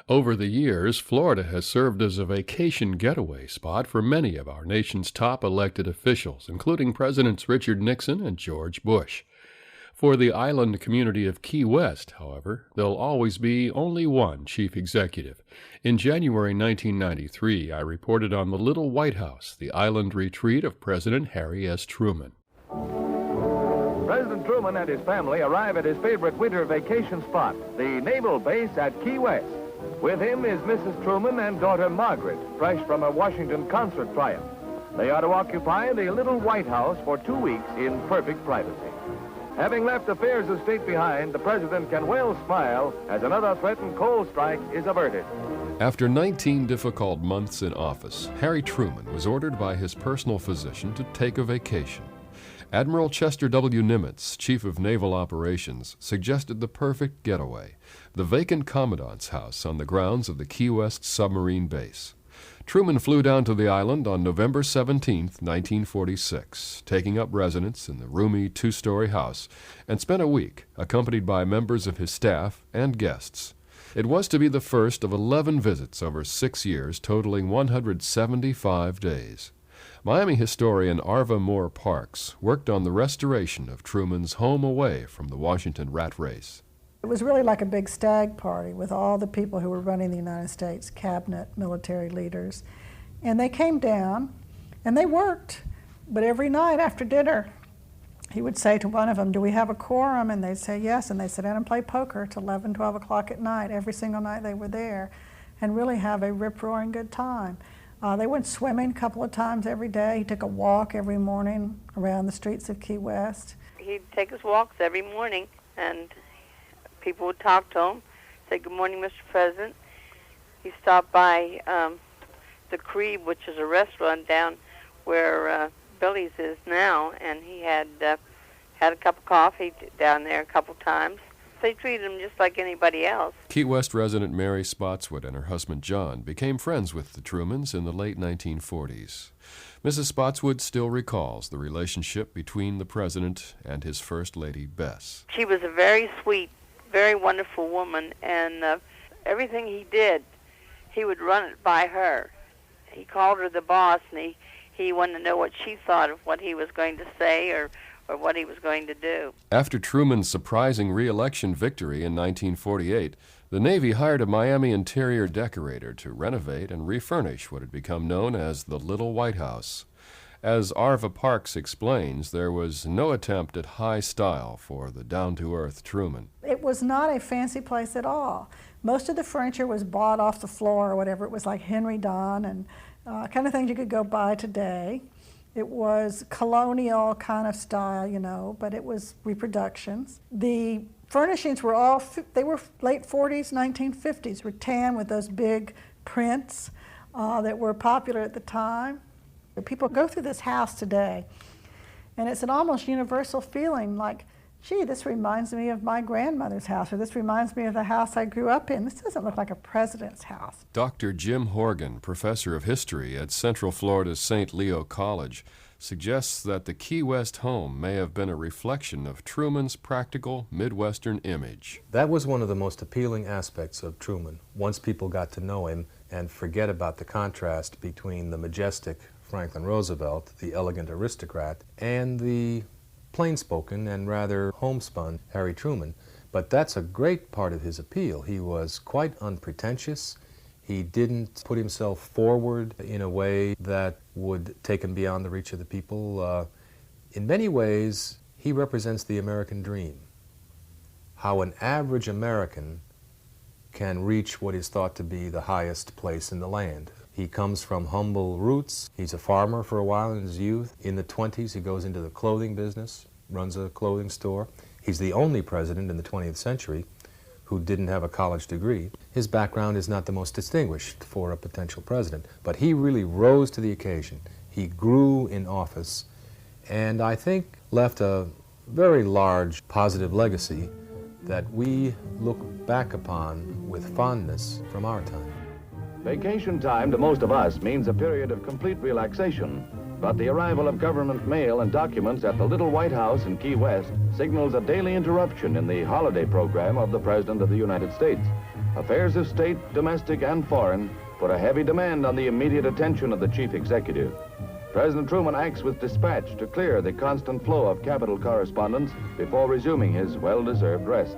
Over the years, Florida has served as a vacation getaway spot for many of our nation's top elected officials, including Presidents Richard Nixon and George Bush. For the island community of Key West, however, there'll always be only one chief executive. In January 1993, I reported on the Little White House, the island retreat of President Harry S. Truman. President Truman and his family arrive at his favorite winter vacation spot, the naval base at Key West. With him is Mrs. Truman and daughter Margaret, fresh from a Washington concert triumph. They are to occupy the Little White House for 2 weeks in perfect privacy. Having left affairs of state behind, the president can well smile as another threatened coal strike is averted. After 19 difficult months in office, Harry Truman was ordered by his personal physician to take a vacation. Admiral Chester W. Nimitz, Chief of Naval Operations, suggested the perfect getaway, the vacant Commandant's house on the grounds of the Key West submarine base. Truman flew down to the island on November 17, 1946, taking up residence in the roomy two-story house, and spent a week accompanied by members of his staff and guests. It was to be the first of 11 visits over 6 years, totaling 175 days. Miami historian Arva Moore Parks worked on the restoration of Truman's home away from the Washington rat race. It was really like a big stag party with all the people who were running the United States, cabinet, military leaders. And they came down and they worked. But every night after dinner, he would say to one of them, "Do we have a quorum?" And they'd say yes. And they'd sit down and play poker till 11, 12 o'clock at night, every single night they were there, and really have a rip-roaring good time. They went swimming a couple of times every day. He took a walk every morning around the streets of Key West. He'd take his walks every morning, and people would talk to him, say, "Good morning, Mr. President." He stopped by the Crebe, which is a restaurant down where Billy's is now, and he had a cup of coffee down there a couple times. They treated him just like anybody else. Key West resident Mary Spotswood and her husband John became friends with the Trumans in the late 1940s. Mrs. Spotswood still recalls the relationship between the president and his First Lady, Bess. She was a very sweet, very wonderful woman, and everything he did, he would run it by her. He called her the boss, and he wanted to know what she thought of what he was going to say or what he was going to do. After Truman's surprising re-election victory in 1948, the Navy hired a Miami interior decorator to renovate and refurnish what had become known as the Little White House. As Arva Parks explains, there was no attempt at high style for the down-to-earth Truman. It was not a fancy place at all. Most of the furniture was bought off the floor or whatever. It was like Henry Don and kind of things you could go buy today. It was colonial kind of style, you know, but it was reproductions. The furnishings were all, they were late 40s, 1950s, rattan with those big prints that were popular at the time. People go through this house today, and it's an almost universal feeling like, gee, this reminds me of my grandmother's house, or this reminds me of the house I grew up in. This doesn't look like a president's house. Dr. Jim Horgan, professor of history at Central Florida's St. Leo College, suggests that the Key West home may have been a reflection of Truman's practical Midwestern image. That was one of the most appealing aspects of Truman, once people got to know him and forget about the contrast between the majestic Franklin Roosevelt, the elegant aristocrat, and the plain-spoken and rather homespun Harry Truman. But that's a great part of his appeal. He was quite unpretentious. He didn't put himself forward in a way that would take him beyond the reach of the people. In many ways, he represents the American dream. How an average American can reach what is thought to be the highest place in the land. He comes from humble roots. He's a farmer for a while in his youth. In the 20s, he goes into the clothing business, runs a clothing store. He's the only president in the 20th century who didn't have a college degree. His background is not the most distinguished for a potential president, but he really rose to the occasion. He grew in office, and I think left a very large positive legacy that we look back upon with fondness from our time. Vacation time to most of us means a period of complete relaxation, but the arrival of government mail and documents at the Little White House in Key West signals a daily interruption in the holiday program of the President of the United States. Affairs of state, domestic and foreign, put a heavy demand on the immediate attention of the chief executive. President Truman acts with dispatch to clear the constant flow of capital correspondence before resuming his well-deserved rest.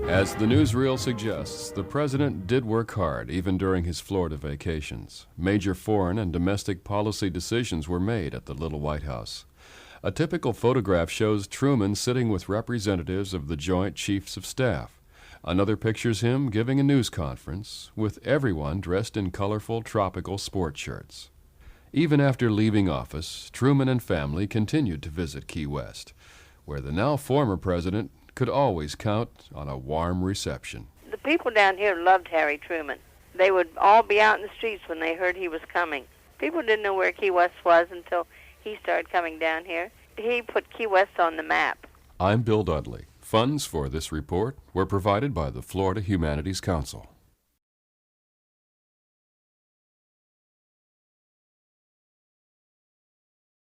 As the newsreel suggests, the president did work hard even during his Florida vacations. Major foreign and domestic policy decisions were made at the Little White House. A typical photograph shows Truman sitting with representatives of the Joint Chiefs of Staff. Another pictures him giving a news conference, with everyone dressed in colorful tropical sport shirts. Even after leaving office, Truman and family continued to visit Key West, where the now former president could always count on a warm reception. The people down here loved Harry Truman. They would all be out in the streets when they heard he was coming. People didn't know where Key West was until he started coming down here. He put Key West on the map. I'm Bill Dudley. Funds for this report were provided by the Florida Humanities Council.